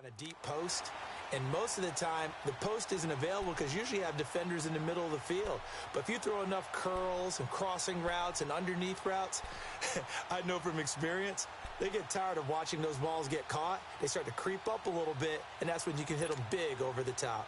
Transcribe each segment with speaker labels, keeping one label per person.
Speaker 1: on a deep post, and most of the time, the post isn't available because usually you have defenders in the middle of the field. But if you throw enough curls and crossing routes and underneath routes, I know from experience, they get tired of watching those balls get caught. They start to creep up a little bit, and that's when you can hit them big over the top.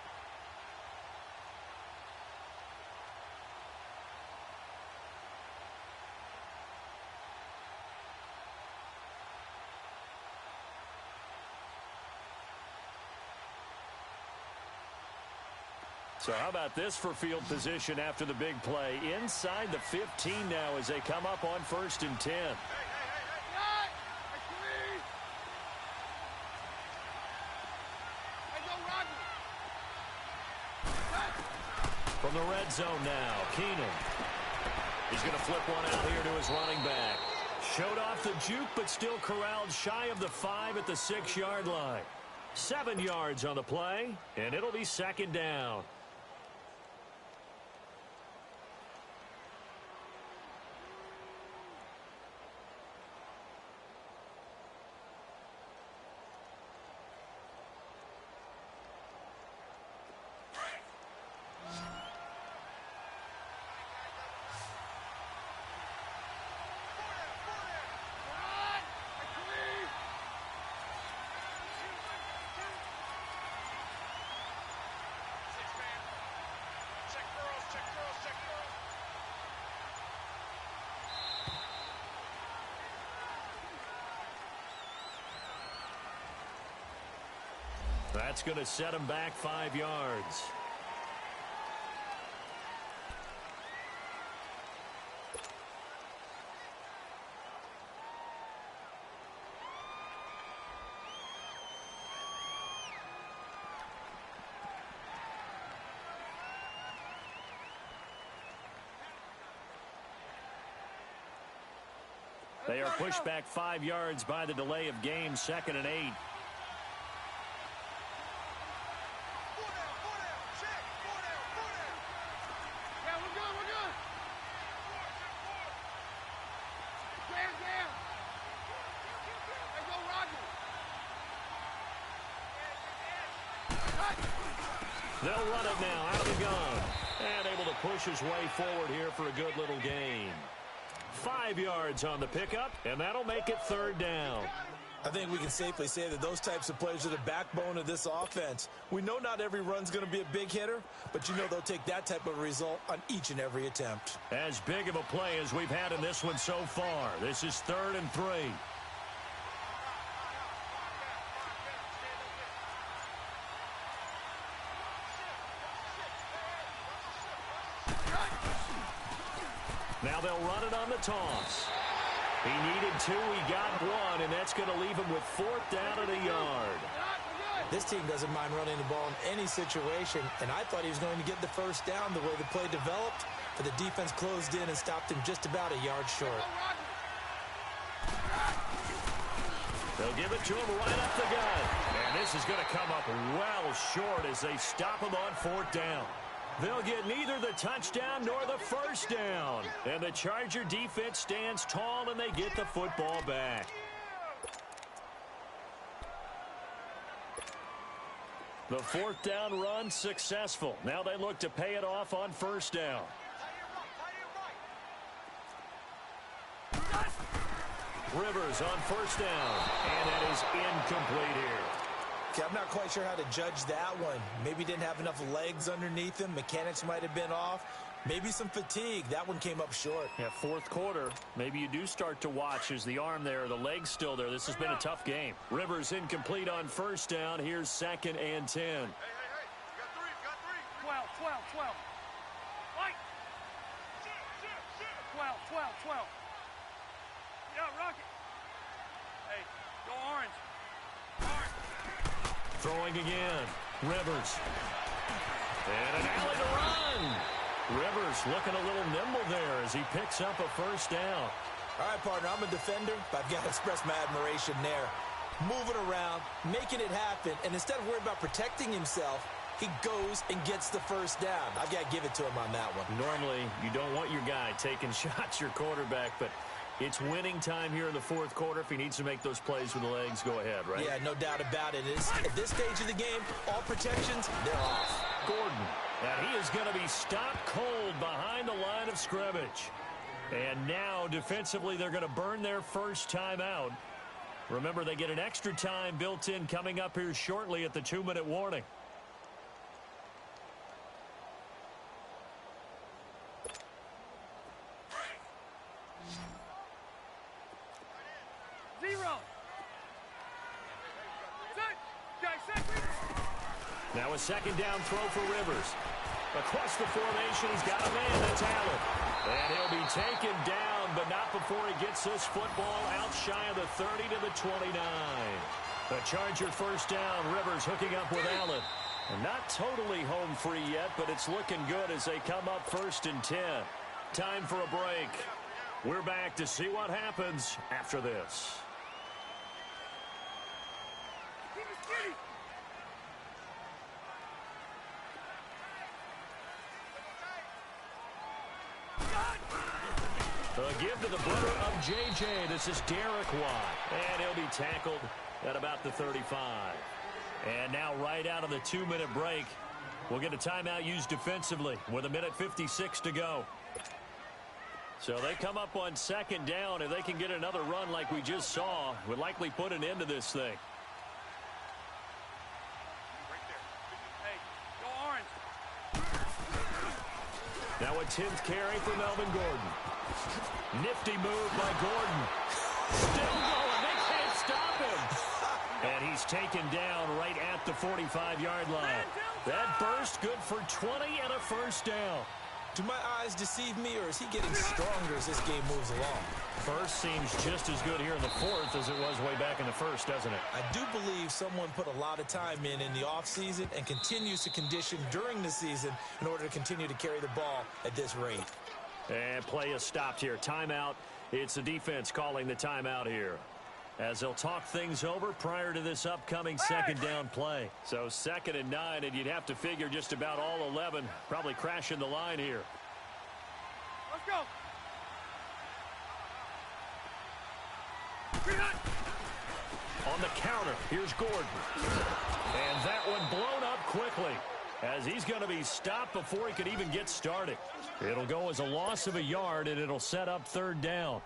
Speaker 2: So how about this for field position after the big play? Inside the 15 now as they come up on 1st and 10. From the red zone now, Keenan. He's going to flip one out here to his running back. Showed off the juke, but still corralled shy of the 5 at the 6-yard line. 7 yards on the play, and it'll be 2nd down. That's going to set him back 5 yards. They are pushed back 5 yards by the delay of game, 2nd and 8. They'll run it now out of the gun. And able to push his way forward here for a good little gain. 5 yards on the pickup, and that'll make it 3rd down.
Speaker 1: I think we can safely say that those types of plays are the backbone of this offense. We know not every run's going to be a big hitter, but you know they'll take that type of result on each and every attempt.
Speaker 2: As big of a play as we've had in this one so far. This is 3rd and 3. Now they'll run it on the toss. He needed 2, he got 1, and that's going to leave him with 4th down at a yard.
Speaker 1: This team doesn't mind running the ball in any situation, and I thought he was going to get the 1st down the way the play developed, but the defense closed in and stopped him just about a yard short.
Speaker 2: They'll give it to him right up the gut. And this is going to come up well short as they stop him on 4th down. They'll get neither the touchdown nor the 1st down. And the Charger defense stands tall, and they get the football back. The 4th down run successful. Now they look to pay it off on 1st down. Rivers on 1st down. And that is incomplete here.
Speaker 1: Okay, I'm not quite sure how to judge that one. Maybe didn't have enough legs underneath him. Mechanics might have been off. Maybe some fatigue. That one came up short.
Speaker 2: Yeah, 4th quarter. Maybe you do start to watch as the arm there, the leg's still there. This has been a tough game. Rivers incomplete on 1st down. Here's 2nd and 10.
Speaker 3: Hey, you got three. 12. White. 12. Yeah, Rocket. Hey, go orange.
Speaker 2: Throwing again. Rivers. And an alley to run. Rivers looking a little nimble there as he picks up a 1st down.
Speaker 1: All right, partner, I'm a defender, but I've got to express my admiration there. Moving around, making it happen, and instead of worrying about protecting himself, he goes and gets the 1st down. I've got to give it to him on that one.
Speaker 2: Normally, you don't want your guy taking shots, your quarterback, but It's winning time here in the fourth quarter. If he needs to make those plays with the legs, go ahead, right?
Speaker 1: Yeah, no doubt about it. At this stage of the game, all protections, they're off.
Speaker 2: Gordon, and he is going to be stopped cold behind the line of scrimmage. And now, defensively, they're going to burn their first timeout. Remember, they get an extra time built in coming up here shortly at the 2-minute warning. Now a second down throw for Rivers. Across the formation, he's got a man, that's Allen. And he'll be taken down, but not before he gets this football out shy of the 30 to the 29. The Charger first down, Rivers hooking up with Allen. And not totally home free yet, but it's looking good as they come up 1st and 10. Time for a break. We're back to see what happens after this. A give to the brother of J.J. This is Derek Watt. And he'll be tackled at about the 35. And now right out of the 2-minute break, we'll get a timeout used defensively with 1:56 to go. So they come up on second down. If they can get another run like we just saw, would likely put an end to this thing. Now a 10th carry for Melvin Gordon. Nifty move by Gordon. Still going. They can't stop him. And he's taken down right at the 45-yard line. That burst good for 20 and a first down.
Speaker 1: Do my eyes deceive me, or is he getting stronger as this game moves along?
Speaker 2: First seems just as good here in the fourth as it was way back in the first, doesn't it?
Speaker 1: I do believe someone put a lot of time in the offseason and continues to condition during the season in order to continue to carry the ball at this rate.
Speaker 2: And play is stopped here. Timeout. It's the defense calling the timeout here, as they'll talk things over prior to this upcoming second down play. So 2nd and 9, and you'd have to figure just about all 11 probably crashing the line here.
Speaker 3: Let's go.
Speaker 2: On the counter, here's Gordon. And that one blown up quickly, as he's going to be stopped before he could even get started. It'll go as a loss of a yard, and it'll set up 3rd down.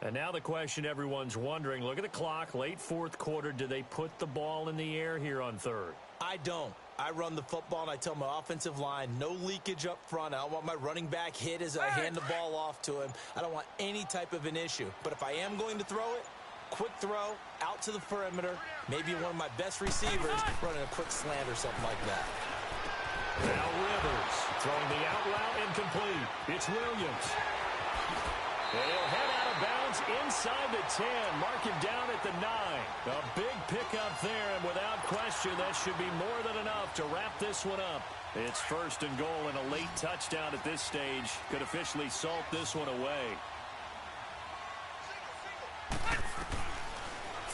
Speaker 2: And now the question everyone's wondering, look at the clock, late fourth quarter, do they put the ball in the air here on 3rd?
Speaker 1: I don't. I run the football, and I tell my offensive line, no leakage up front. I don't want my running back hit as I hand the ball off to him. I don't want any type of an issue. But if I am going to throw it, quick throw, out to the perimeter, maybe one of my best receivers running a quick slant or something like that.
Speaker 2: Now Rivers throwing the out route incomplete. It's Williams. And he'll head out of bounds inside the 10. Mark him down at the 9. A big pickup there, and without question, that should be more than enough to wrap this one up. It's 1st and goal, and a late touchdown at this stage could officially salt this one away.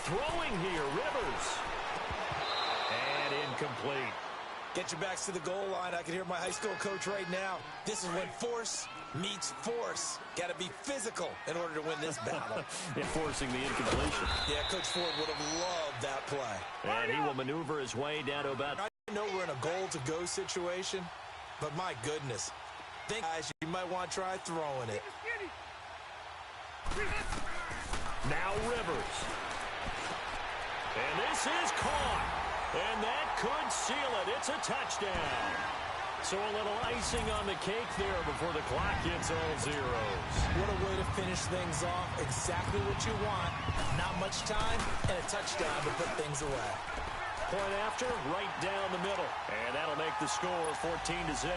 Speaker 2: Throwing here, Rivers. And incomplete.
Speaker 1: Get your backs to the goal line. I can hear my high school coach right now. This is when force meets force. Got to be physical in order to win this battle.
Speaker 2: Enforcing the incompletion.
Speaker 1: Yeah, Coach Ford would have loved that play.
Speaker 2: And he will maneuver his way down to about...
Speaker 1: I know we're in a goal-to-go situation, but my goodness. Think, guys, you might want to try throwing it.
Speaker 2: Now Rivers. And this is caught. And that could seal it. It's a touchdown. So a little icing on the cake there before the clock hits all zeros.
Speaker 1: What a way to finish things off. Exactly what you want. Not much time and a touchdown to put things away.
Speaker 2: Point after, right down the middle. And that'll make the score 14-0.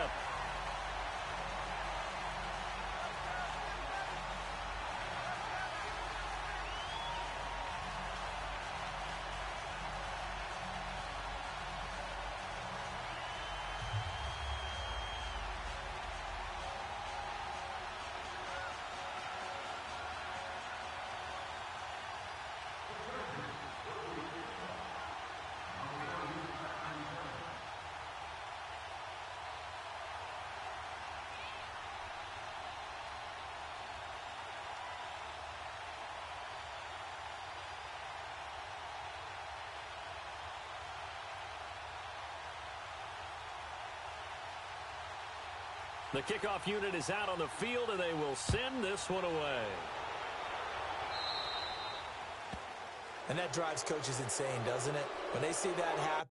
Speaker 2: The kickoff unit is out on the field, and they will send this one away.
Speaker 1: And that drives coaches insane, doesn't it? When they see that happen.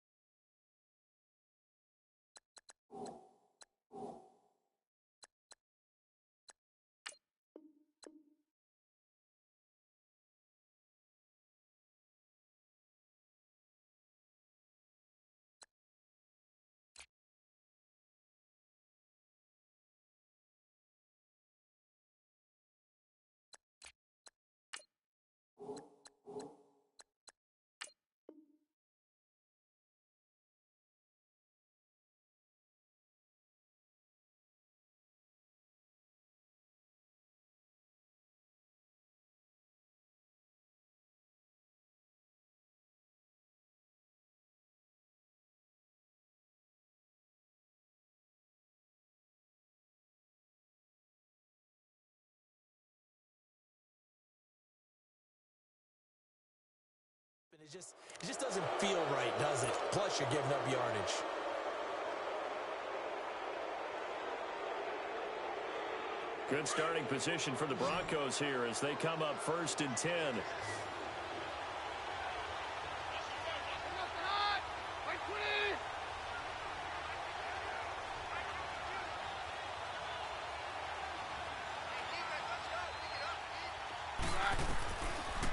Speaker 1: It just doesn't feel right, does it? Plus, you're giving up yardage.
Speaker 2: Good starting position for the Broncos here as they come up 1st and 10.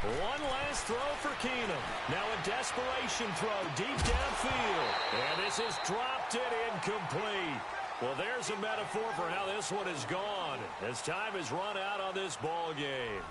Speaker 2: One last throw for Keenum. Now a desperation throw deep downfield. And this has dropped it incomplete. Well, there's a metaphor for how this one is gone as time has run out on this ball game.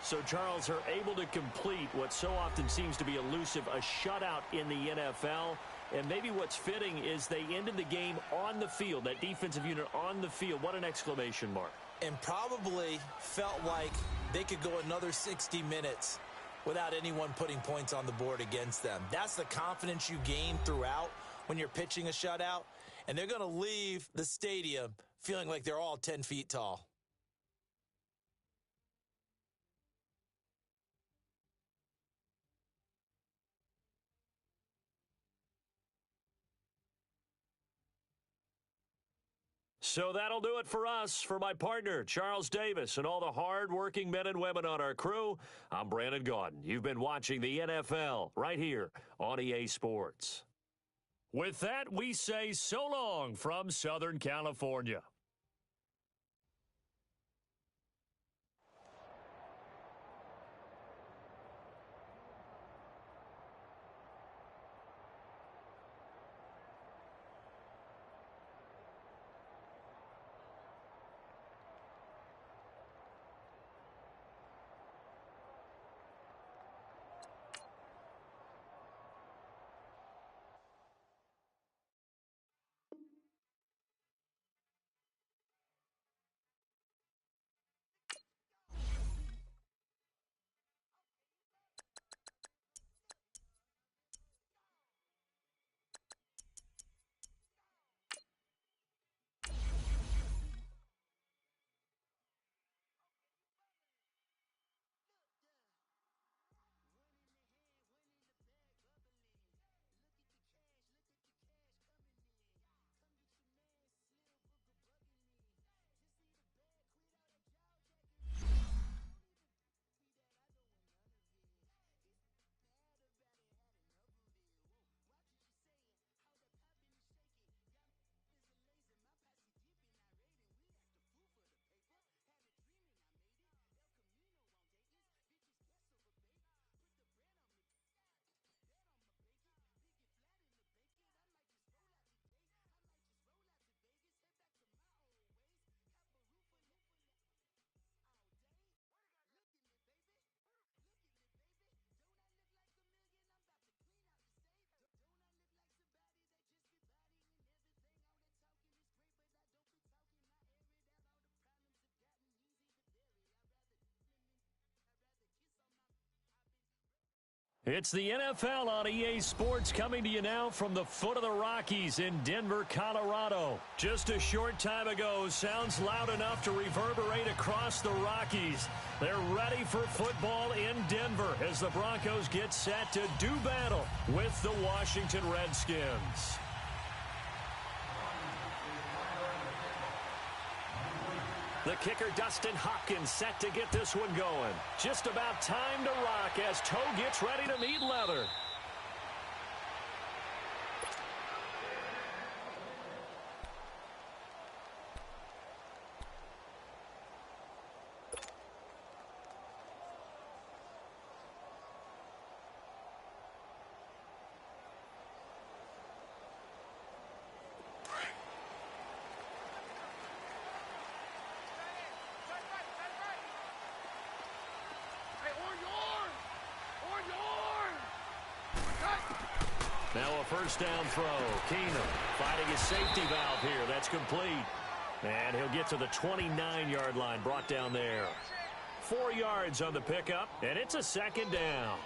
Speaker 2: So, Charles, are able to complete what so often seems to be elusive, a shutout in the NFL. And maybe what's fitting is they ended the game on the field, that defensive unit on the field. What an exclamation mark.
Speaker 1: And probably felt like they could go another 60 minutes without anyone putting points on the board against them. That's the confidence you gain throughout when you're pitching a shutout. And they're going to leave the stadium feeling like they're all 10 feet tall.
Speaker 2: So that'll do it for us. For my partner, Charles Davis, and all the hard-working men and women on our crew, I'm Brandon Gaudin. You've been watching the NFL right here on EA Sports. With that, we say so long from Southern California. It's the NFL on EA Sports coming to you now from the foot of the Rockies in Denver, Colorado. Just a short time ago, sounds loud enough to reverberate across the Rockies. They're ready for football in Denver as the Broncos get set to do battle with the Washington Redskins. The kicker, Dustin Hopkins, set to get this one going. Just about time to rock as Toe gets ready to meet leather. Now a first down throw. Keenum finding his safety valve here. That's complete. And he'll get to the 29-yard line, brought down there. 4 yards on the pickup, and it's a second down.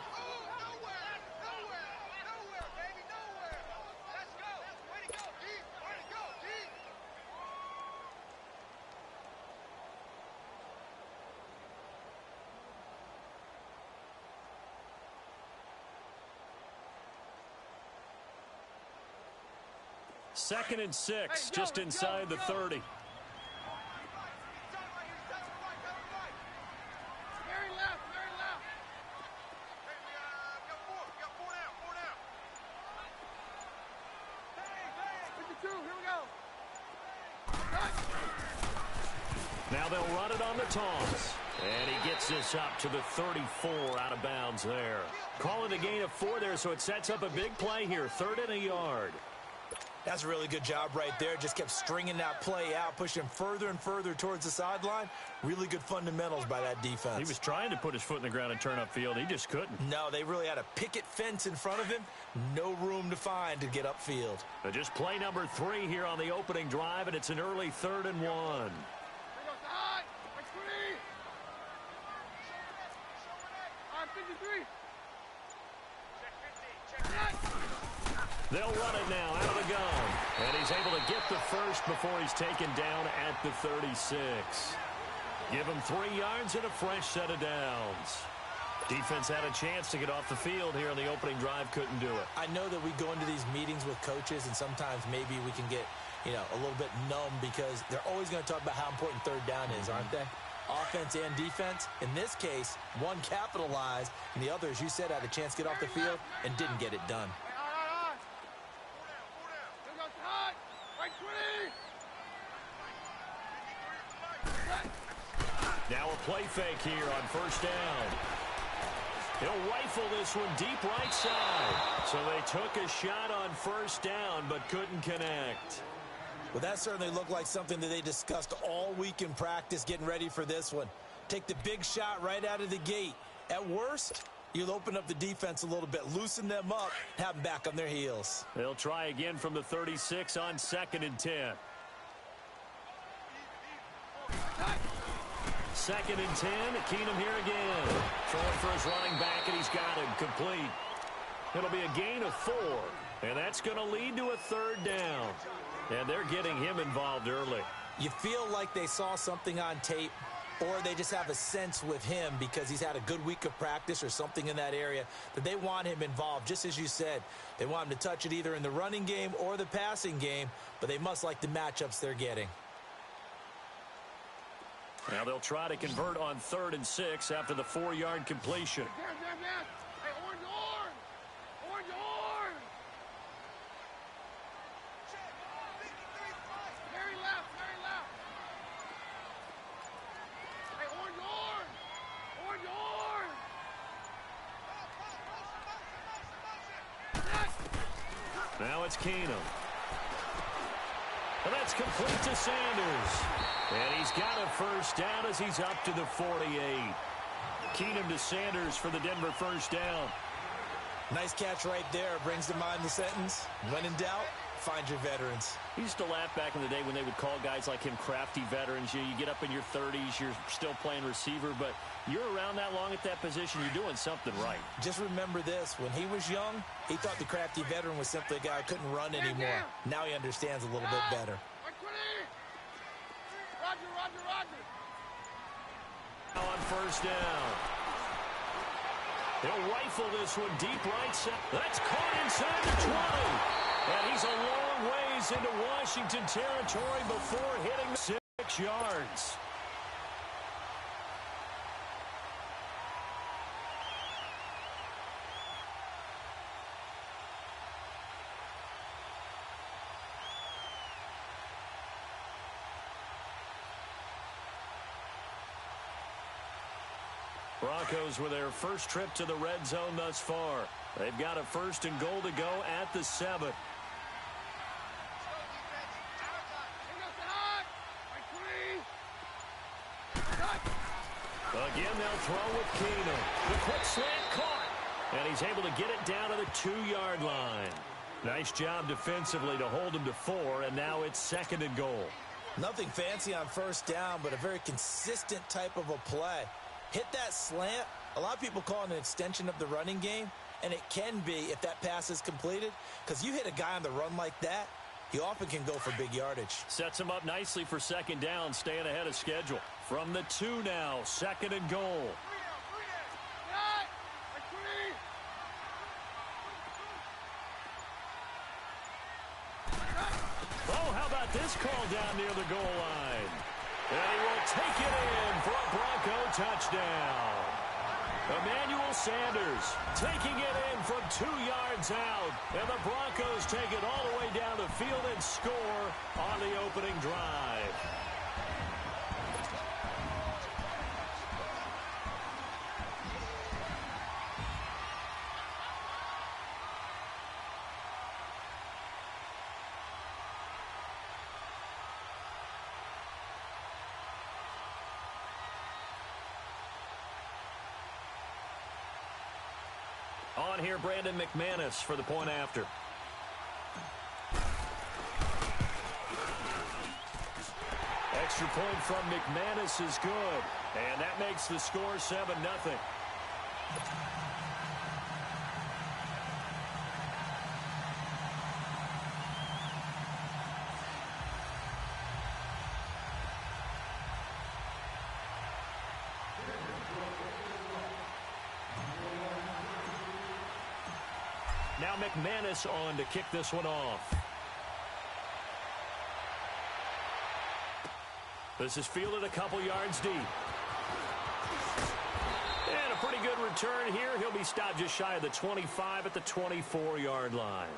Speaker 2: Second and 6, just inside the 30.
Speaker 3: Very left, very left. Hey, we got four down, four down. Hey, 52, here we go.
Speaker 2: Now they'll run it on the toss. And he gets this up to the 34 out of bounds there. Calling a gain of 4 there, so it sets up a big play here. 3rd and a yard.
Speaker 1: That's a really good job right there. Just kept stringing that play out, pushing further and further towards the sideline. Really good fundamentals by that defense.
Speaker 2: He was trying to put his foot in the ground and turn upfield. He just couldn't.
Speaker 1: No, they really had a picket fence in front of him. No room to find to get upfield.
Speaker 2: But just play number 3 here on the opening drive, and it's an early 3rd and 1. They'll run it now out of the gun. And he's able to get the first before he's taken down at the 36. Give him 3 yards and a fresh set of downs. Defense had a chance to get off the field here on the opening drive, couldn't do it.
Speaker 1: I know that we go into these meetings with coaches, and sometimes maybe we can get, a little bit numb because they're always going to talk about how important 3rd down is, aren't they? Offense and defense. In this case, one capitalized, and the other, as you said, had a chance to get off the field and didn't get it done.
Speaker 2: Now a play fake here on first down. He'll rifle this one deep right side. So they took a shot on first down but couldn't connect.
Speaker 1: Well, that certainly looked like something that they discussed all week in practice getting ready for this one. Take the big shot right out of the gate. At worst, you'll open up the defense a little bit, loosen them up, have them back on their heels.
Speaker 2: They'll try again from the 36 on 2nd and 10. 2nd and 10. Keenum here again. Throwing for his running back, and he's got him complete. It'll be a gain of 4, and that's going to lead to a 3rd down. And they're getting him involved early.
Speaker 1: You feel like they saw something on tape, or they just have a sense with him because he's had a good week of practice or something in that area that they want him involved. Just as you said, they want him to touch it either in the running game or the passing game, but they must like the matchups they're getting.
Speaker 2: Now they'll try to convert on 3rd and 6 after the 4-yard completion.
Speaker 3: Hey, orange. Very left. Hey, orange.
Speaker 2: Now it's Keenum. And that's complete to Sanders. And he's got a first down as he's up to the 48. Keenum to Sanders for the Denver first down.
Speaker 1: Nice catch right there. Brings to mind the sentence, when in doubt, find your veterans.
Speaker 2: He used to laugh back in the day when they would call guys like him crafty veterans. You get up in your 30s, you're still playing receiver, but you're around that long at that position, you're doing something right.
Speaker 1: Just remember this. When he was young, he thought the crafty veteran was simply a guy who couldn't run anymore. Now he understands a little bit better.
Speaker 3: Roger.
Speaker 2: Now on first down. He'll rifle this one deep right side. That's caught inside the 20. And he's a long ways into Washington territory before hitting 6 yards. Broncos with their first trip to the red zone thus far. They've got a 1st and goal to go at the 7. Again, they'll throw with Keenum. The quick slant caught. And he's able to get it down to the 2-yard line. Nice job defensively to hold him to 4, and now it's 2nd and goal.
Speaker 1: Nothing fancy on 1st down, but a very consistent type of a play. Hit that slant. A lot of people call it an extension of the running game, and it can be if that pass is completed, because you hit a guy on the run like that, he often can go for big yardage.
Speaker 2: Sets him up nicely for 2nd down, staying ahead of schedule. From the 2 now, 2nd and goal. Oh, how about this call down near the goal line? And he will take it in for a Bronco touchdown. Emmanuel Sanders taking it in from 2 yards out. And the Broncos take it all the way down the field and score on the opening drive. On here, Brandon McManus for the point after. Extra point from McManus is good. And that makes the score 7-0. Now McManus on to kick this one off. This is fielded a couple yards deep. And a pretty good return here. He'll be stopped just shy of the 25 at the 24-yard line.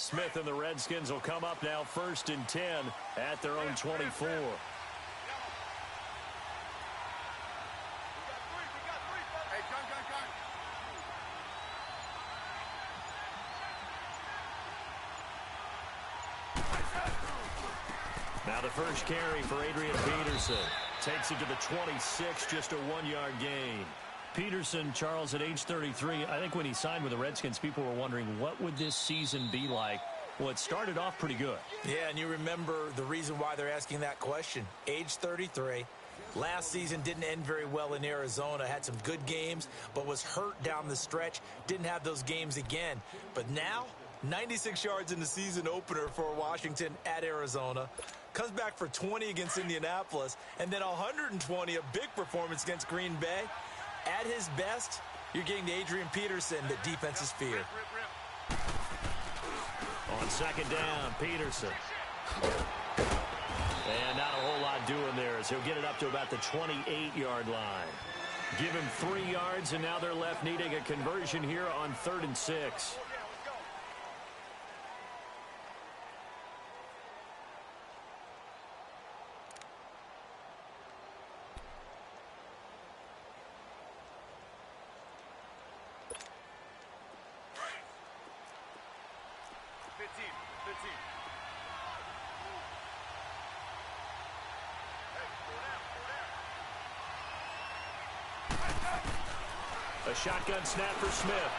Speaker 2: Smith and the Redskins will come up now 1st and 10 at their own 24. Now the first carry for Adrian Peterson. Takes it to the 26, just a 1-yard gain. Peterson, Charles, at age 33, I think when he signed with the Redskins, people were wondering what would this season be like. Well, it started off pretty good.
Speaker 1: Yeah, and you remember the reason why they're asking that question. Age 33. Last season didn't end very well in Arizona. Had some good games, but was hurt down the stretch. Didn't have those games again. But now, 96 yards in the season opener for Washington at Arizona. Comes back for 20 against Indianapolis, and then 120, a big performance against Green Bay. At his best, you're getting to Adrian Peterson, the defense's fear.
Speaker 2: On second down, Peterson. And not a whole lot doing there as he'll get it up to about the 28-yard line. Give him 3 yards, and now they're left needing a conversion here on 3rd and 6. A shotgun snap for Smith.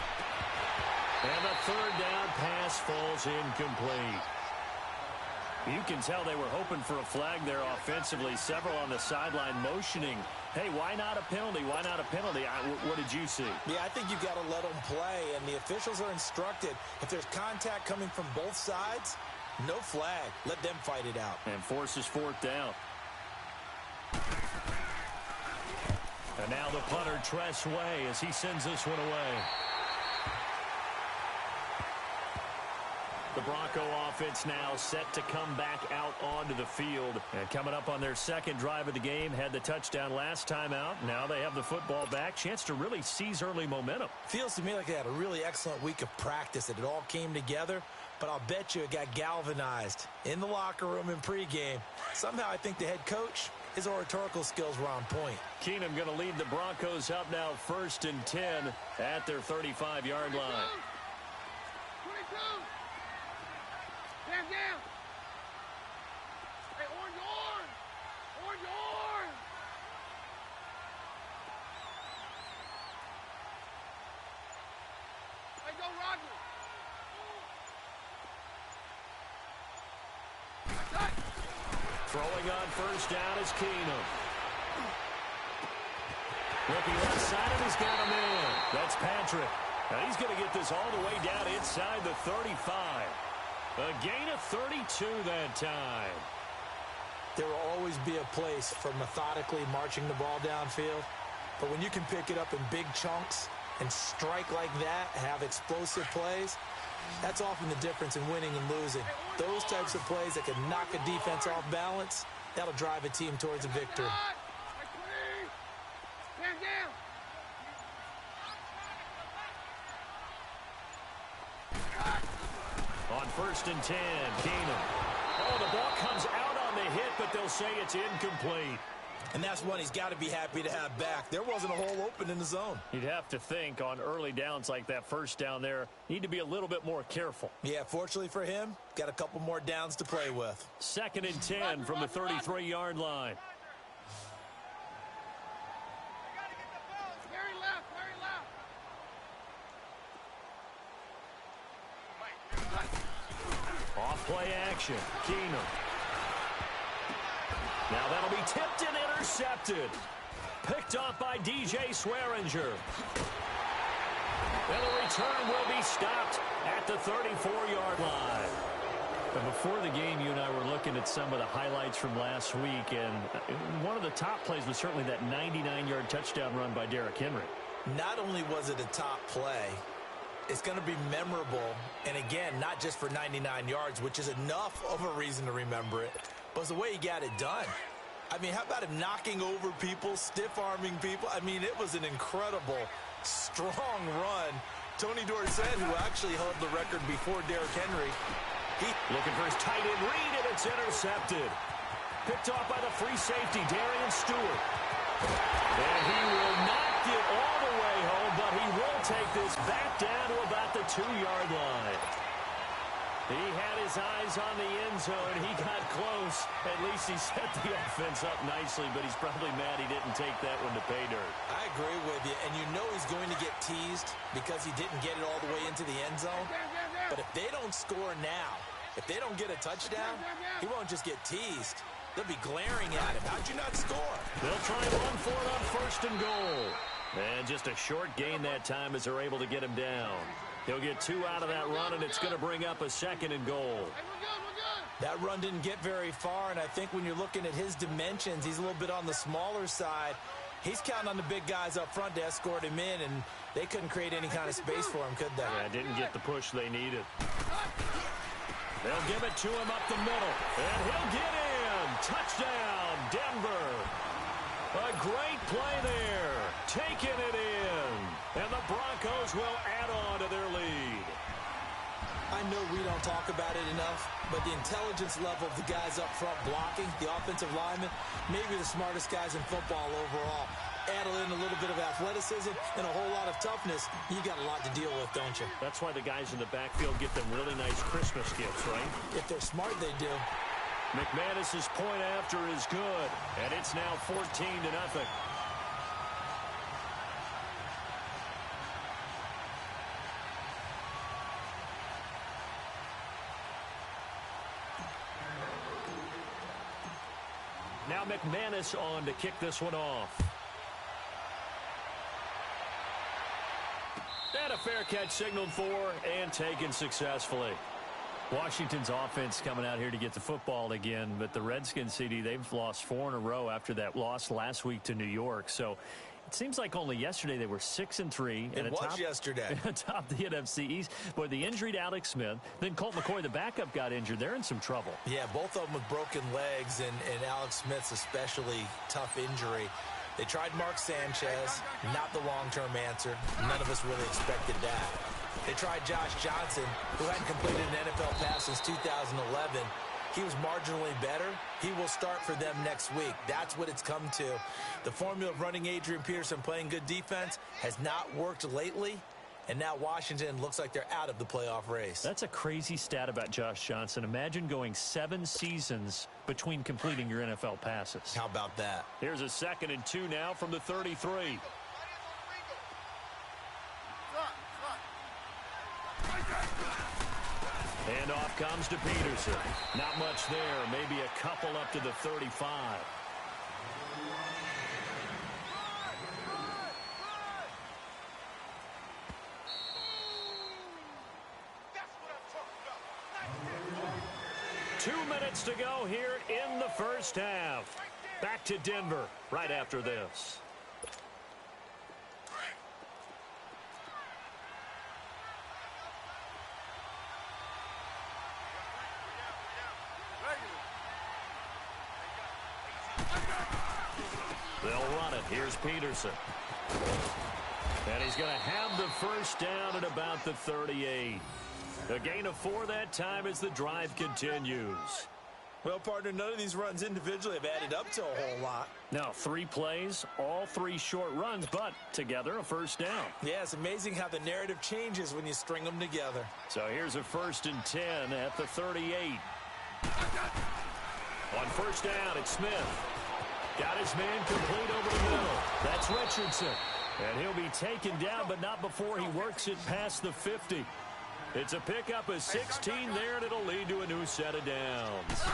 Speaker 2: And the 3rd down pass falls incomplete. You can tell they were hoping for a flag there offensively. Several on the sideline motioning. Hey, why not a penalty? Why not a penalty? What did you see?
Speaker 1: Yeah, I think you've got to let them play, and the officials are instructed. If there's contact coming from both sides, no flag. Let them fight it out.
Speaker 2: And forces 4th down. And now the punter, Tress Way, as he sends this one away. The Bronco offense now set to come back out onto the field. And coming up on their 2nd drive of the game, had the touchdown last time out. Now they have the football back. Chance to really seize early momentum.
Speaker 1: Feels to me like they had a really excellent week of practice. It all came together. But I'll bet you it got galvanized in the locker room in pregame. Somehow I think the head coach, his oratorical skills were on point.
Speaker 2: Keenum going to lead the Broncos up now 1st and 10 at their 35-yard line.
Speaker 3: 22. Stand down. Hey, orange. Hey, go Roger.
Speaker 2: Throwing on 1st down is Keenum. Looking left side, and he's got him in. That's Patrick. And he's going to get this all the way down inside the 35. A gain of 32 that time.
Speaker 1: There will always be a place for methodically marching the ball downfield. But when you can pick it up in big chunks and strike like that, have explosive plays, that's often the difference in winning and losing. Those types of plays that can knock a defense off balance, that'll drive a team towards a victory.
Speaker 2: On 1st and 10, Keenum. Oh, the ball comes out on the hit, but they'll say it's incomplete.
Speaker 1: And that's one he's got to be happy to have back. There wasn't a hole open in the zone.
Speaker 2: You'd have to think on early downs like that 1st down there, need to be a little bit more careful.
Speaker 1: Yeah, fortunately for him, got a couple more downs to play with.
Speaker 2: 2nd and 10 from the 33-yard line. Off-play action, Keenum. Now that'll be tipped and intercepted. Picked off by DJ Swearinger. And the return will be stopped at the 34-yard line. But before the game, you and I were looking at some of the highlights from last week, and one of the top plays was certainly that 99-yard touchdown run by Derrick Henry.
Speaker 1: Not only was it a top play, it's going to be memorable, and again, not just for 99 yards, which is enough of a reason to remember it, but it's the way he got it done. I mean, how about him knocking over people, stiff-arming people? I mean, it was an incredible, strong run. Tony Dorsett, who actually held the record before Derrick Henry.
Speaker 2: Looking for his tight end read, and it's intercepted. Picked off by the free safety, Darian Stewart. And he will not get all the way home, but he will take this back down to about the 2-yard line. He had his eyes on the end zone. He got close. At least he set the offense up nicely, but he's probably mad he didn't take that one to pay dirt.
Speaker 1: I agree with you, and you know he's going to get teased because he didn't get it all the way into the end zone. But if they don't score now, if they don't get a touchdown, he won't just get teased. They'll be glaring at him. How'd you not score?
Speaker 2: They'll try and run for it on 1st and goal. And just a short gain that time as they're able to get him down. He'll get 2 out of that run, and it's going to bring up a 2nd and goal.
Speaker 3: Hey, we're good.
Speaker 1: That run didn't get very far, and I think when you're looking at his dimensions, he's a little bit on the smaller side. He's counting on the big guys up front to escort him in, and they couldn't create any kind of space for him, could they?
Speaker 2: Yeah, didn't get the push they needed. They'll give it to him up the middle, and he'll get in. Touchdown, Denver. A great play there, taking it in, and the Broncos will add on to their lead.
Speaker 1: I know we don't talk about it enough, but the intelligence level of the guys up front blocking, the offensive linemen, maybe the smartest guys in football overall. Add in a little bit of athleticism and a whole lot of toughness, you got a lot to deal with, don't you?
Speaker 2: That's why the guys in the backfield get them really nice Christmas gifts, right?
Speaker 1: If they're smart, they do.
Speaker 2: McManus's point after is good, and it's now 14-0. Now McManus on to kick this one off. And a fair catch signaled for and taken successfully. Washington's offense coming out here to get the football again, but the Redskins, CD, they've lost 4 in a row after that loss last week to New York. So it seems like only yesterday they were 6-3.
Speaker 1: It was yesterday.
Speaker 2: Atop the NFC East. But the injury to Alex Smith, then Colt McCoy, the backup, got injured. They're in some trouble.
Speaker 1: Yeah, both of them with broken legs, and Alex Smith's especially tough injury. They tried Mark Sanchez, not the long-term answer. None of us really expected that. They tried Josh Johnson, who hadn't completed an NFL pass since 2011. He was marginally better. He will start for them next week. That's what it's come to. The formula of running Adrian Peterson playing good defense has not worked lately, and now Washington looks like they're out of the playoff race.
Speaker 2: That's a crazy stat about Josh Johnson. Imagine going 7 seasons between completing your NFL passes.
Speaker 1: How about that?
Speaker 2: Here's a 2nd and 2 now from the 33. And off comes to Peterson. Not much there. Maybe a couple up to the 35.
Speaker 3: That's what I'm talking about.
Speaker 2: 2 minutes to go here in the first half. Back to Denver right after this. They'll run it. Here's Peterson. And he's going to have the first down at about the 38. A gain of 4 that time as the drive continues.
Speaker 1: Well, partner, none of these runs individually have added up to a whole lot.
Speaker 2: Now, 3 plays, all 3 short runs, but together a first down.
Speaker 1: Yeah, it's amazing how the narrative changes when you string them together.
Speaker 2: So here's a 1st and 10 at the 38. On first down, it's Smith. Got his man complete over the middle. That's Richardson. And he'll be taken down, but not before he works it past the 50. It's a pickup of 16 there, and it'll lead to a new set of downs.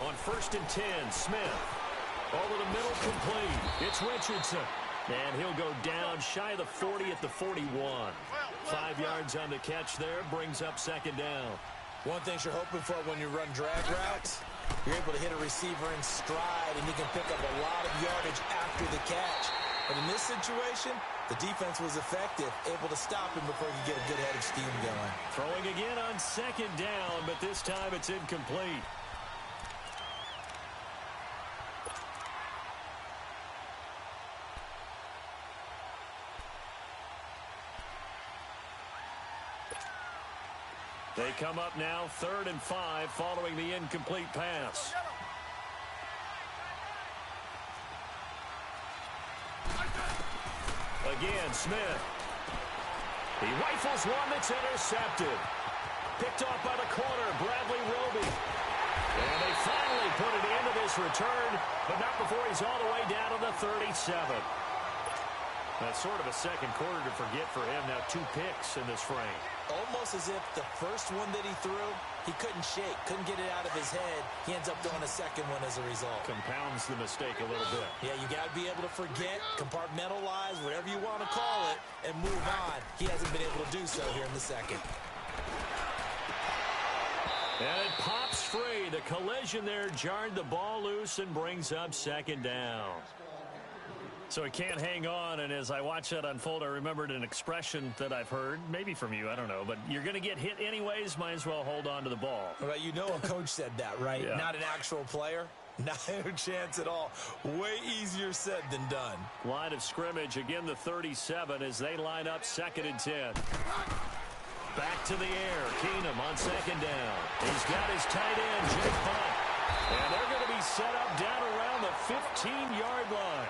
Speaker 2: On 1st and 10, Smith. Over the middle, complete. It's Richardson. And he'll go down shy of the 40 at the 41. 5 yards on the catch there, brings up 2nd down.
Speaker 1: One thing you're hoping for when you run drag routes, you're able to hit a receiver in stride, and you can pick up a lot of yardage after the catch. But in this situation, the defense was effective, able to stop him before he could get a good head of steam going.
Speaker 2: Throwing again on 2nd down, but this time it's incomplete. They come up now 3rd and 5 following the incomplete pass. Again, Smith. He rifles one that's intercepted. Picked off by the corner, Bradley Roby. And they finally put it into this return, but not before he's all the way down to the 37. That's sort of a second quarter to forget for him. Now 2 picks in this frame.
Speaker 1: Almost as if the first one that he threw, he couldn't shake, couldn't get it out of his head. He ends up throwing a second one as a result.
Speaker 2: Compounds the mistake a little bit.
Speaker 1: Yeah, you got to be able to forget, compartmentalize, whatever you want to call it, and move on. He hasn't been able to do so here in the second.
Speaker 2: And it pops free. The collision there jarred the ball loose and brings up second down. So he can't hang on, and as I watch that unfold, I remembered an expression that I've heard, maybe from you, I don't know, but you're going to get hit anyways, might as well hold on to the ball.
Speaker 1: Well, you know a coach said that, right?
Speaker 2: Yeah.
Speaker 1: Not an actual player. Not a chance at all. Way easier said than done.
Speaker 2: Line of scrimmage, again the 37 as they line up 2nd and 10. Back to the air. Keenum on second down. He's got his tight end, Jake Bunt. And they're going to be set up down around the 15-yard line.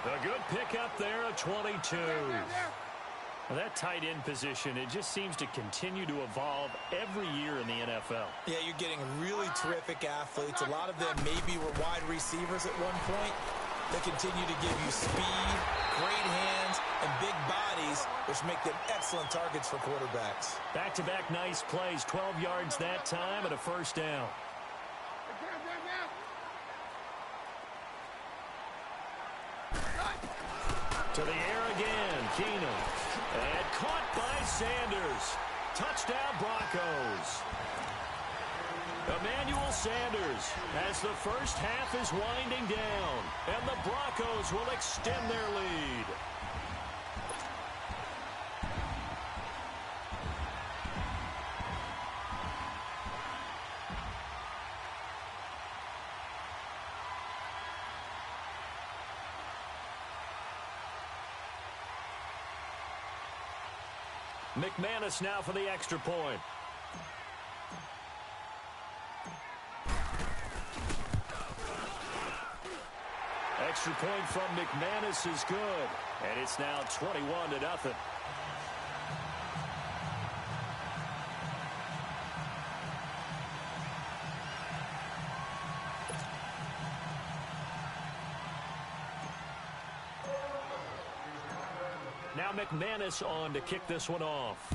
Speaker 2: A good pickup there at 22. Well, that tight end position, it just seems to continue to evolve every year in the NFL.
Speaker 1: Yeah, you're getting really terrific athletes. A lot of them maybe were wide receivers at one point. They continue to give you speed, great hands, and big bodies, which make them excellent targets for quarterbacks.
Speaker 2: Back-to-back nice plays, 12 yards that time and a first down. To the air again, Keenum. And caught by Sanders. Touchdown Broncos. Emmanuel Sanders as the first half is winding down. And the Broncos will extend their lead. McManus now for the extra point. Extra point from McManus is good. And it's now 21-0. Now McManus on to kick this one off.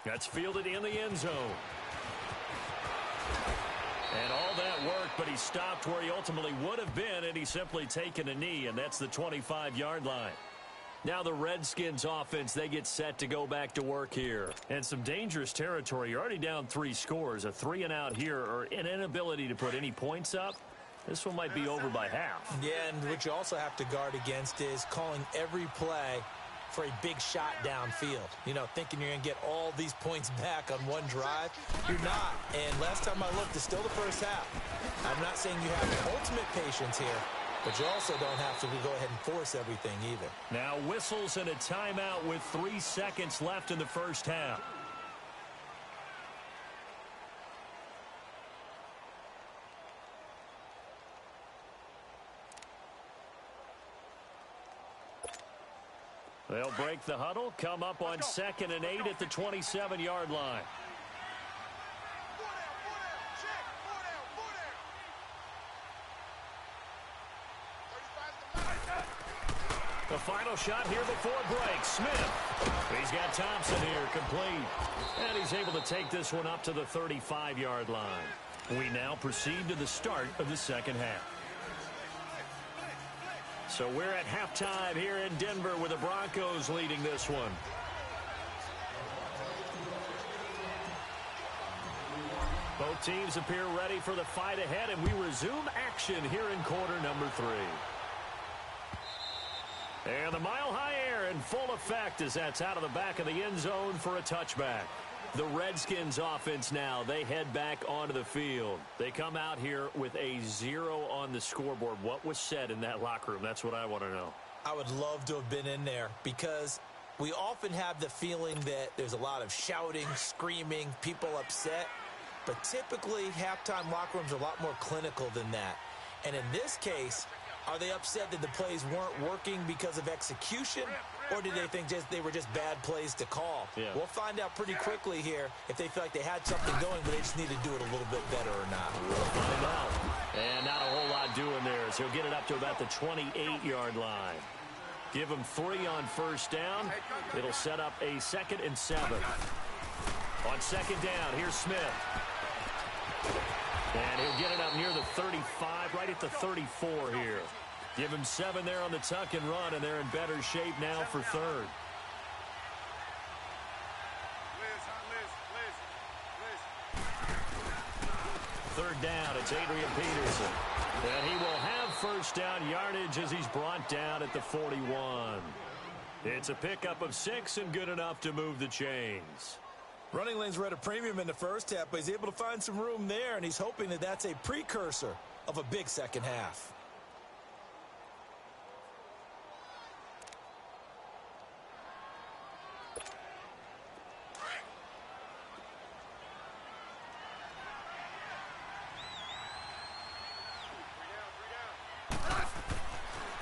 Speaker 2: That's fielded in the end zone. And all that work, but he stopped where he ultimately would have been, and he's simply taken a knee, and that's the 25-yard line. Now the Redskins offense, they get set to go back to work here. And some dangerous territory. You're already down 3 scores. A 3-and-out here, or an inability to put any points up. This one might be over by half.
Speaker 1: Yeah, and what you also have to guard against is calling every play for a big shot downfield. You know, thinking you're going to get all these points back on one drive. You're not. And last time I looked, it's still the first half. I'm not saying you have ultimate patience here, but you also don't have to go ahead and force everything either.
Speaker 2: Now whistles and a timeout with 3 seconds left in the first half. They'll break the huddle, come up on 2nd and 8 at the 27-yard line. The final shot here before break. Smith. He's got Thompson here, complete. And he's able to take this one up to the 35-yard line. We now proceed to the start of the second half. So we're at halftime here in Denver with the Broncos leading this one. Both teams appear ready for the fight ahead, and we resume action here in quarter number 3. And the mile-high air in full effect as that's out of the back of the end zone for a touchback. The Redskins offense now, they head back onto the field. They come out here with a 0 on the scoreboard. What was said in that locker room? That's what I want to know.
Speaker 1: I would love to have been in there because we often have the feeling that there's a lot of shouting, screaming, people upset. But typically, halftime locker rooms are a lot more clinical than that. And in this case, are they upset that the plays weren't working because of execution? Or did they think they were just bad plays to call?
Speaker 2: Yeah.
Speaker 1: We'll find out pretty quickly here if they feel like they had something going, but they just need to do it a little bit better or not.
Speaker 2: We'll find out. And not a whole lot doing there as he'll get it up to about the 28-yard line. Give him 3 on first down. It'll set up a 2nd and 7. On 2nd down, here's Smith. And he'll get it up near the 35, right at the 34 here. Give him 7 there on the tuck and run, and they're in better shape now for 3rd. Third down, it's Adrian Peterson. And he will have first down yardage as he's brought down at the 41. It's a pickup of 6 and good enough to move the chains.
Speaker 1: Running lanes were at a premium in the first half, but he's able to find some room there, and he's hoping that that's a precursor of a big second half.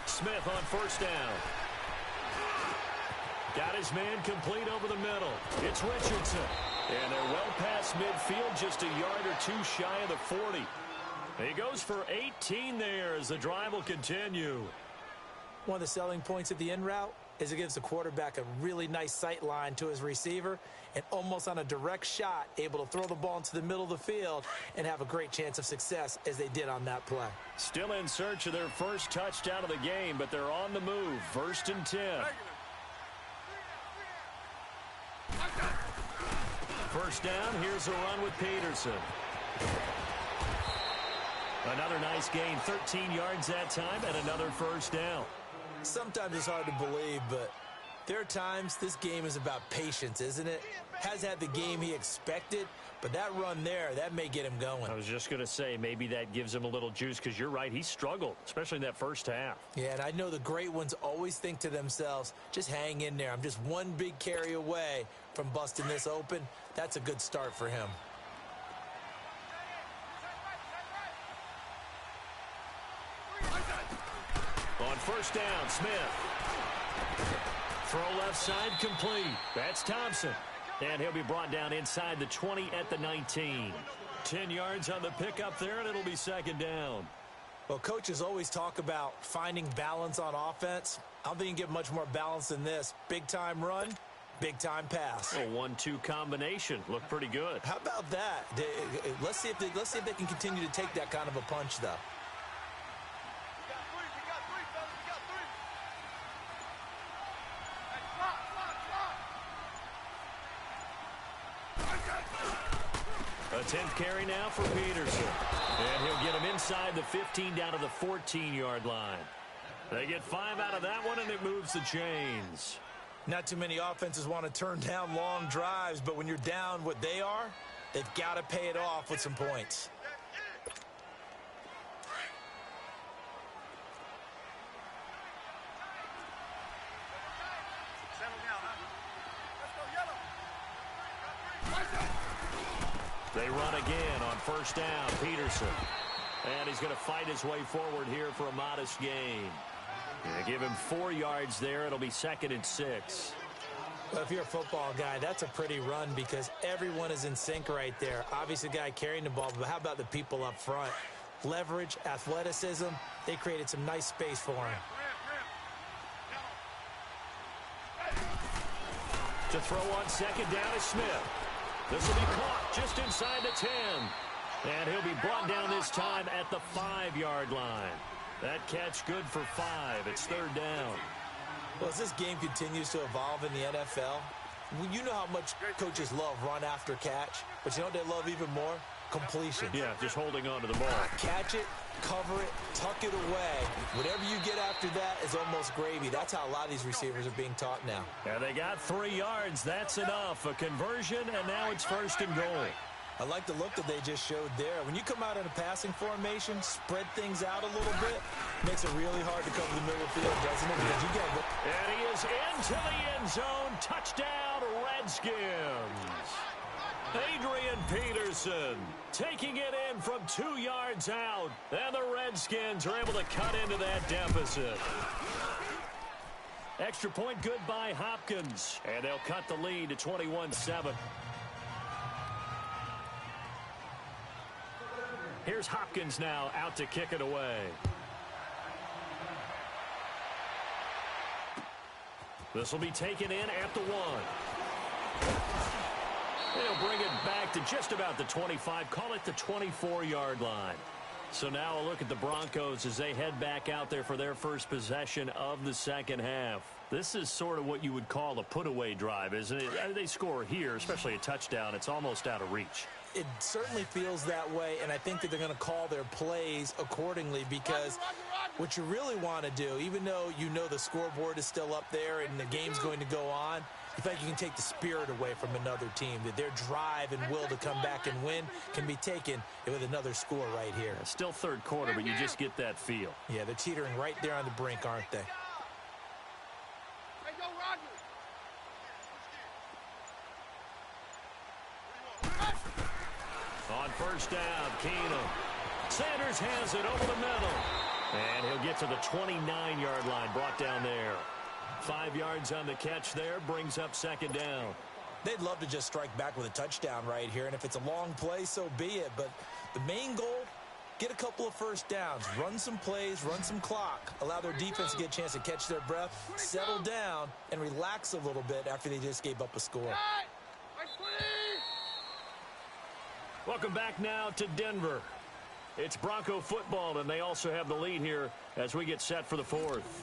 Speaker 2: Smith on first down. Got his man complete over the middle. It's Richardson. And they're well past midfield, just a yard or 2 shy of the 40. He goes for 18 there as the drive will continue.
Speaker 1: One of the selling points of the in route is it gives the quarterback a really nice sight line to his receiver and almost on a direct shot able to throw the ball into the middle of the field and have a great chance of success as they did on that play.
Speaker 2: Still in search of their first touchdown of the game, but they're on the move. 1st and 10. First down, here's a run with Peterson. Another nice gain, 13 yards that time, and another first down.
Speaker 1: Sometimes it's hard to believe, but there are times this game is about patience, isn't it? Has had the game he expected, but that run there, that may get him going.
Speaker 2: I was just going to say, maybe that gives him a little juice, because you're right, he struggled, especially in that first half.
Speaker 1: Yeah, and I know the great ones always think to themselves, just hang in there. I'm just one big carry away from busting this open. That's a good start for him.
Speaker 2: On first down, Smith. Throw left side complete. That's Thompson. And he'll be brought down inside the 20 at the 19. 10 yards on the pickup there, and it'll be 2nd down.
Speaker 1: Well, coaches always talk about finding balance on offense. I don't think you can get much more balance than this. Big-time run, big-time pass.
Speaker 2: A 1-2 combination. Looked pretty good.
Speaker 1: How about that? Let's see if they can continue to take that kind of a punch, though.
Speaker 2: A 10th carry now for Peterson. And he'll get him inside the 15 down to the 14-yard line. They get 5 out of that one, and it moves the chains.
Speaker 1: Not too many offenses want to turn down long drives, but when you're down what they are, they've got to pay it off with some points.
Speaker 2: They run again on first down, Peterson. And he's going to fight his way forward here for a modest gain. Give him 4 yards there. It'll be 2nd and 6.
Speaker 1: Well, if you're a football guy, that's a pretty run because everyone is in sync right there. Obviously, the guy carrying the ball, but how about the people up front? Leverage, athleticism, they created some nice space for him.
Speaker 2: To throw on 2nd down is Smith. This will be caught just inside the 10. And he'll be brought down this time at the 5-yard line. That catch good for 5. It's 3rd down.
Speaker 1: Well, as this game continues to evolve in the NFL, you know how much coaches love run after catch, but you know what they love even more? Completion.
Speaker 2: Yeah, just holding on to the ball.
Speaker 1: Catch it, cover it, tuck it away. Whatever you get after that is almost gravy. That's how a lot of these receivers are being taught now.
Speaker 2: And they got 3 yards. That's enough. A conversion, and now it's 1st and goal.
Speaker 1: I like the look that they just showed there. When you come out in a passing formation, spread things out a little bit, makes it really hard to cover the middle of the field, doesn't it? Because you get it.
Speaker 2: And he is into the end zone. Touchdown, Redskins. Adrian Peterson taking it in from 2 yards out. And the Redskins are able to cut into that deficit. Extra point good by Hopkins. And they'll cut the lead to 21-7. Here's Hopkins now out to kick it away. This will be taken in at the 1. They'll bring it back to just about the 25. Call it the 24-yard line. So now a look at the Broncos as they head back out there for their first possession of the second half. This is sort of what you would call a put-away drive, isn't it? They score here, especially a touchdown. It's almost out of reach.
Speaker 1: It certainly feels that way, and I think that they're going to call their plays accordingly because what you really want to do, even though you know the scoreboard is still up there and the game's going to go on, you think you can take the spirit away from another team, that their drive and will to come back and win can be taken with another score right here.
Speaker 2: Still third quarter, but you just get that feel.
Speaker 1: Yeah, they're teetering right there on the brink, aren't they?
Speaker 2: On first down, Keenum. Sanders has it over the middle. And he'll get to the 29-yard line, brought down there. 5 yards on the catch there, brings up second down.
Speaker 1: They'd love to just strike back with a touchdown right here, and if it's a long play, so be it. But the main goal, get a couple of first downs, run some plays, run some clock, allow their defense to get a chance to catch their breath, settle down, and relax a little bit after they just gave up a score.
Speaker 2: Welcome back now to Denver. It's Bronco football, and they also have the lead here as we get set for the fourth.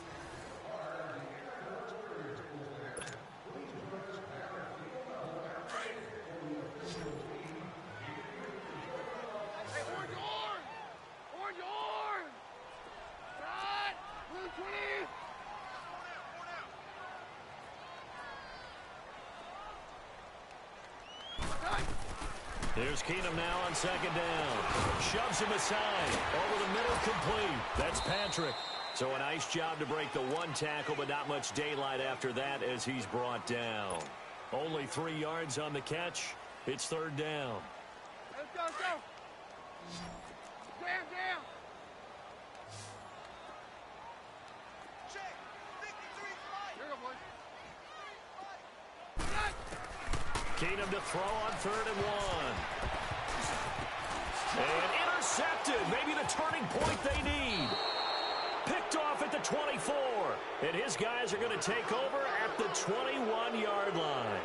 Speaker 2: Here's Keenum now on second down. Shoves him aside. Over the middle, complete. That's Patrick. So a nice job to break the one tackle, but not much daylight after that as he's brought down. Only 3 yards on the catch. It's third down.
Speaker 3: Let's go, let's go. Jam. Check. 53 flight. Here we go, boys.
Speaker 2: Keenum to throw on 3rd and 1. And intercepted. Maybe the turning point they need. Picked off at the 24. And his guys are going to take over at the 21-yard line.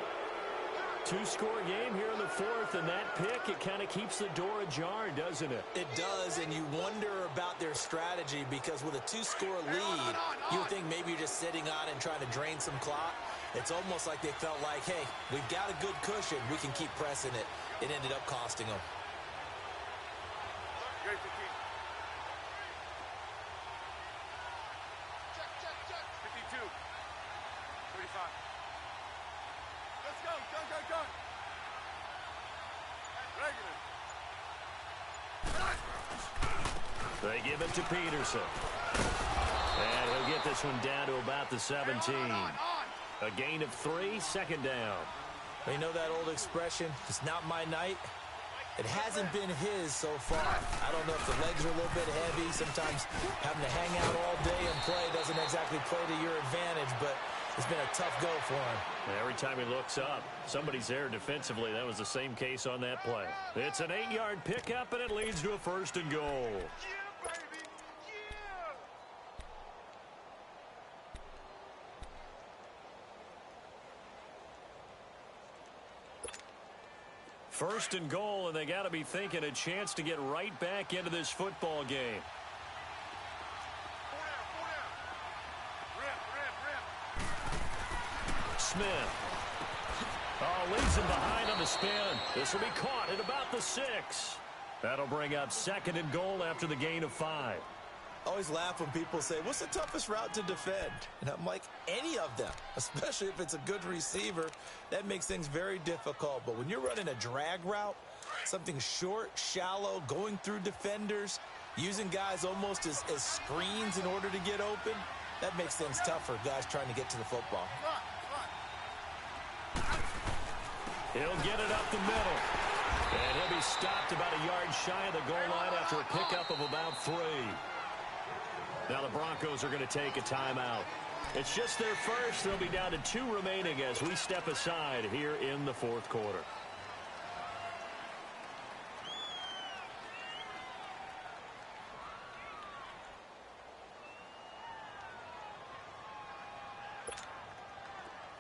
Speaker 2: 2-score game here in the fourth, and that pick, it kind of keeps the door ajar, doesn't it?
Speaker 1: It does, and you wonder about their strategy because with a 2-score lead, you would think maybe you're just sitting on and trying to drain some clock. It's almost like they felt like, hey, we've got a good cushion. We can keep pressing it. It ended up costing them.
Speaker 3: Check. 52. 35. Let's go. Go. Regular.
Speaker 2: They give it to Peterson. And he'll get this one down to about the 17. A gain of 3, second down.
Speaker 1: Well, you know that old expression, it's not my night? It hasn't been his so far. I don't know if the legs are a little bit heavy. Sometimes having to hang out all day and play doesn't exactly play to your advantage, but it's been a tough go for him.
Speaker 2: Every time he looks up, somebody's there defensively. That was the same case on that play. It's an 8-yard pickup, and it leads to a 1st and goal.
Speaker 3: Yeah, baby. Yeah.
Speaker 2: First and goal, and they got to be thinking a chance to get right back into this football game.
Speaker 3: 4 down. Rip.
Speaker 2: Smith. Oh, leaves him behind on the spin. This will be caught at about the 6. That'll bring up 2nd and goal after the gain of 5.
Speaker 1: I always laugh when people say, what's the toughest route to defend? And I'm like, any of them, especially if it's a good receiver. That makes things very difficult. But when you're running a drag route, something short, shallow, going through defenders, using guys almost as screens in order to get open, that makes things tough for guys trying to get to the football.
Speaker 2: He'll get it up the middle. And he'll be stopped about a yard shy of the goal line after a pickup of about 3. Now the Broncos are going to take a timeout. It's just their first. They'll be down to 2 remaining as we step aside here in the fourth quarter.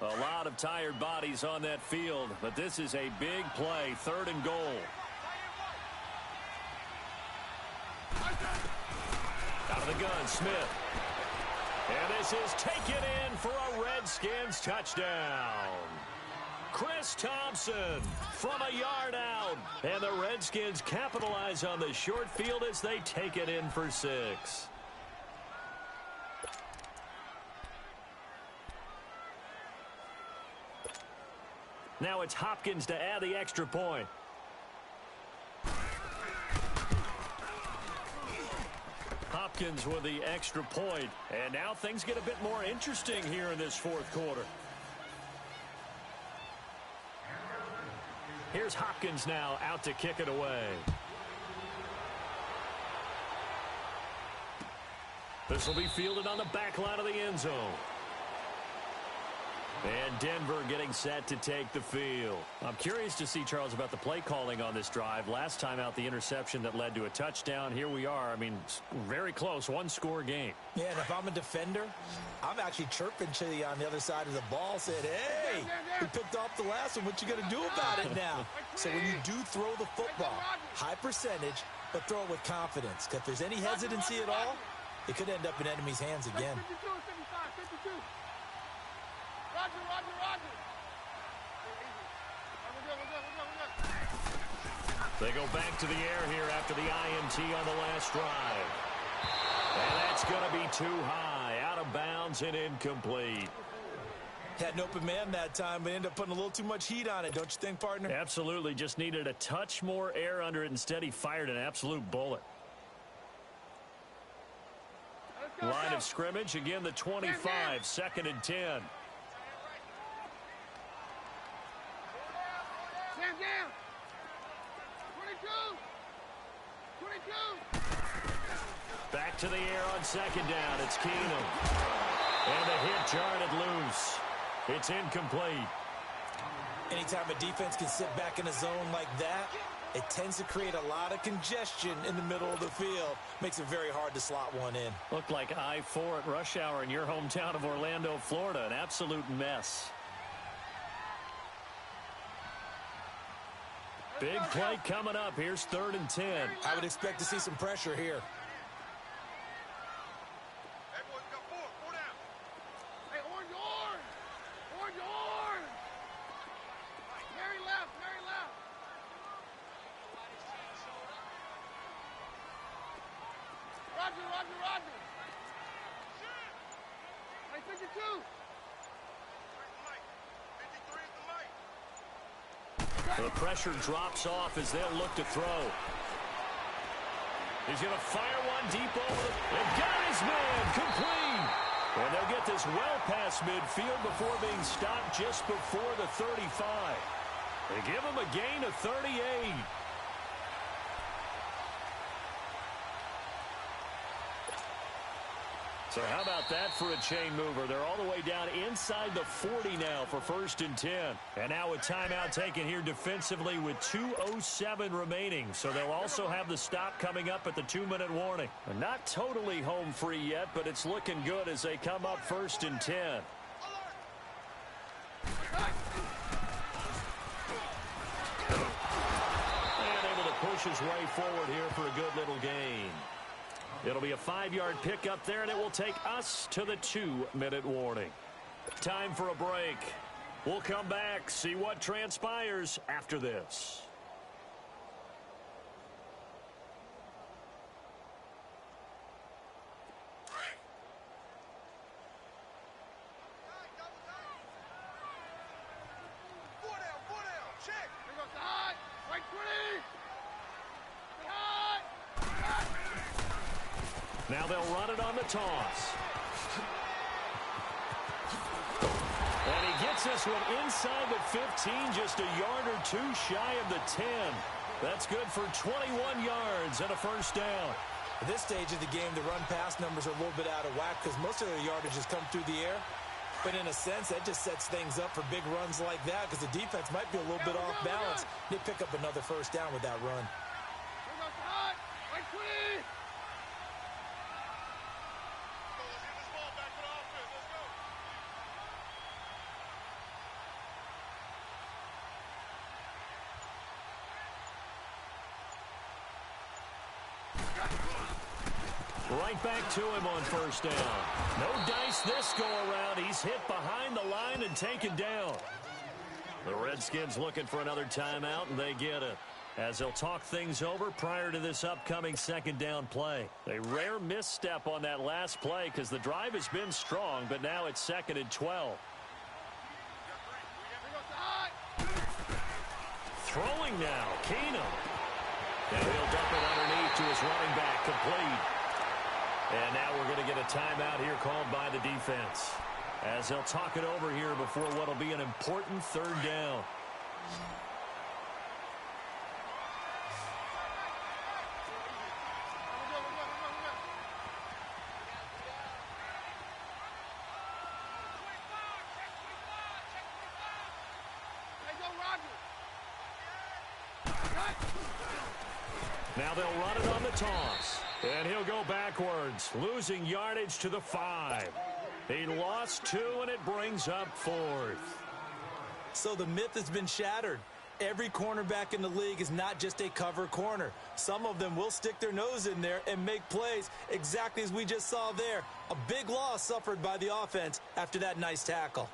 Speaker 2: A lot of tired bodies on that field, but this is a big play, 3rd and goal. Out of the gun, Smith. And this is taken in for a Redskins touchdown. Chris Thompson from a yard out. And the Redskins capitalize on the short field as they take it in for 6. Now it's Hopkins to add the extra point. Hopkins with the extra point. And now things get a bit more interesting here in this 4th quarter. Here's Hopkins now out to kick it away. This will be fielded on the back line of the end zone. And Denver getting set to take the field. I'm curious to see, Charles, about the play calling on this drive. Last time out, the interception that led to a touchdown. Here we are. I mean, very close, 1-score game.
Speaker 1: Yeah, and if I'm a defender, I'm actually chirping Chili on the other side of the ball, said, hey, we picked off the last one. What you going to do about it now? So when you do throw the football, high percentage, but throw it with confidence. Because if there's any hesitancy at all, it could end up in enemy's hands again.
Speaker 2: They go back to the air here after the INT on the last drive. And that's going to be too high, out of bounds and incomplete.
Speaker 1: Had an open man that time, but ended up putting a little too much heat on it, don't you think, partner?
Speaker 2: Absolutely, just needed a touch more air under it. Instead, he fired an absolute bullet. Line of scrimmage, again the 25, 2nd and 10.
Speaker 3: Stand down. 22.
Speaker 2: Back to the air on 2nd down. It's Keenum. And the hit jarred it loose. It's incomplete.
Speaker 1: Anytime a defense can sit back in a zone like that, it tends to create a lot of congestion in the middle of the field. Makes it very hard to slot one in.
Speaker 2: Looked like I-4 at rush hour in your hometown of Orlando, Florida. An absolute mess. Big play coming up. Here's 3rd and 10.
Speaker 1: I would expect to see some pressure here.
Speaker 3: Hey, boys, we got 4 down. Hey, orange orange. Orange orange. Mary left. Roger. Hey, 52. 53 is the light.
Speaker 2: The pressure drops off as they'll look to throw. He's going to fire one deep over and got his man complete. And they'll get this well past midfield before being stopped just before the 35. They give him a gain of 38. So how about that for a chain mover? They're all the way down inside the 40 now for 1st and 10. And now a timeout taken here defensively with 2:07 remaining. So they'll also have the stop coming up at the 2-minute warning. And not totally home free yet, but it's looking good as they come up 1st and 10. And able to push his way forward here for a good little gain. It'll be a 5-yard pickup there, and it will take us to the 2-minute warning. Time for a break. We'll come back, see what transpires after this. Now they'll run it on the toss. And he gets this one inside the 15, just a yard or two shy of the 10. That's good for 21 yards and a 1st down.
Speaker 1: At this stage of the game, the run-pass numbers are a little bit out of whack because most of their yardage has come through the air. But in a sense, that just sets things up for big runs like that because the defense might be a little bit off balance. They pick up another 1st down with that run.
Speaker 2: Right back to him on first down. No dice this go-around. He's hit behind the line and taken down. The Redskins looking for another timeout, and they get it, as they'll talk things over prior to this upcoming second down play. A rare misstep on that last play because the drive has been strong, but now it's 2nd and 12. Throwing now, Keenum. And he'll dump it underneath to his running back, complete. And now we're going to get a timeout here called by the defense, as they'll talk it over here before what will be an important third down. Now they'll run it on the toss. And he'll go backwards, losing yardage to the 5. He lost 2, and it brings up 4th.
Speaker 1: So the myth has been shattered. Every cornerback in the league is not just a cover corner. Some of them will stick their nose in there and make plays exactly as we just saw there. A big loss suffered by the offense after that nice tackle.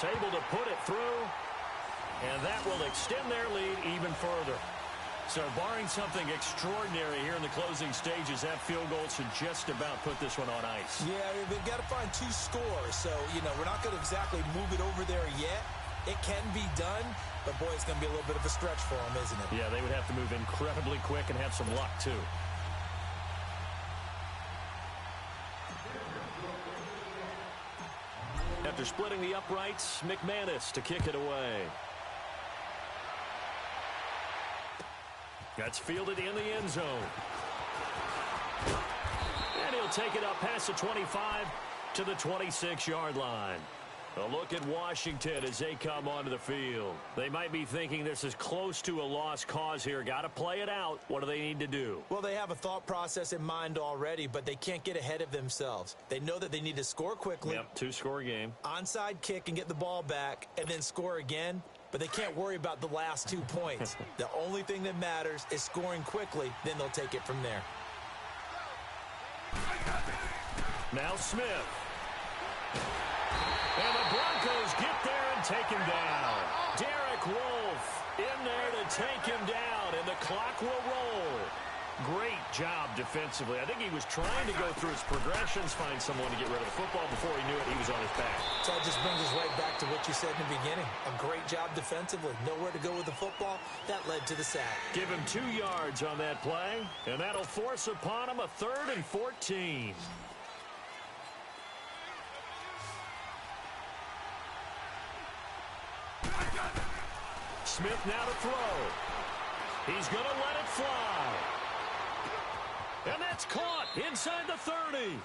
Speaker 2: Able to put it through, and that will extend their lead even further. So barring something extraordinary here in the closing stages, that field goal should just about put this one on ice.
Speaker 1: Yeah, we've got to find 2 scores, so, we're not going to exactly move it over there yet. It can be done, but, boy, it's going to be a little bit of a stretch for them, isn't it?
Speaker 2: Yeah, they would have to move incredibly quick and have some luck, too. After splitting the uprights, McManus to kick it away. That's fielded in the end zone. And he'll take it up past the 25 to the 26-yard line. A look at Washington as they come onto the field. They might be thinking this is close to a lost cause here. Got to play it out. What do they need to do?
Speaker 1: Well, they have a thought process in mind already, but they can't get ahead of themselves. They know that they need to score quickly.
Speaker 2: Yep, 2-score game.
Speaker 1: Onside kick and get the ball back and then score again, but they can't worry about the last 2 points. The only thing that matters is scoring quickly, then they'll take it from there.
Speaker 2: Now Smith. And the Broncos get there and take him down. Derek Wolfe in there to take him down, and the clock will roll. Great job defensively. I think he was trying to go through his progressions, find someone to get rid of the football. Before he knew it, he was on his back.
Speaker 1: So that just brings us right back to what you said in the beginning. A great job defensively. Nowhere to go with the football. That led to the sack.
Speaker 2: Give him 2 yards on that play, and that'll force upon him a 3rd and 14. Smith now to throw. He's going to let it fly. And that's caught inside the 30.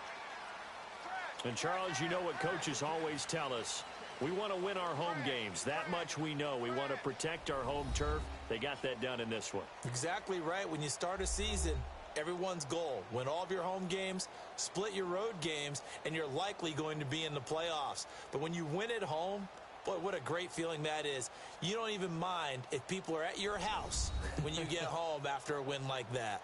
Speaker 2: And, Charles, you know what coaches always tell us. We want to win our home games. That much we know. We want to protect our home turf. They got that done in this one.
Speaker 1: Exactly right. When you start a season, everyone's goal, win all of your home games, split your road games, and you're likely going to be in the playoffs. But when you win at home, boy, what a great feeling that is. You don't even mind if people are at your house when you get home after a win like that.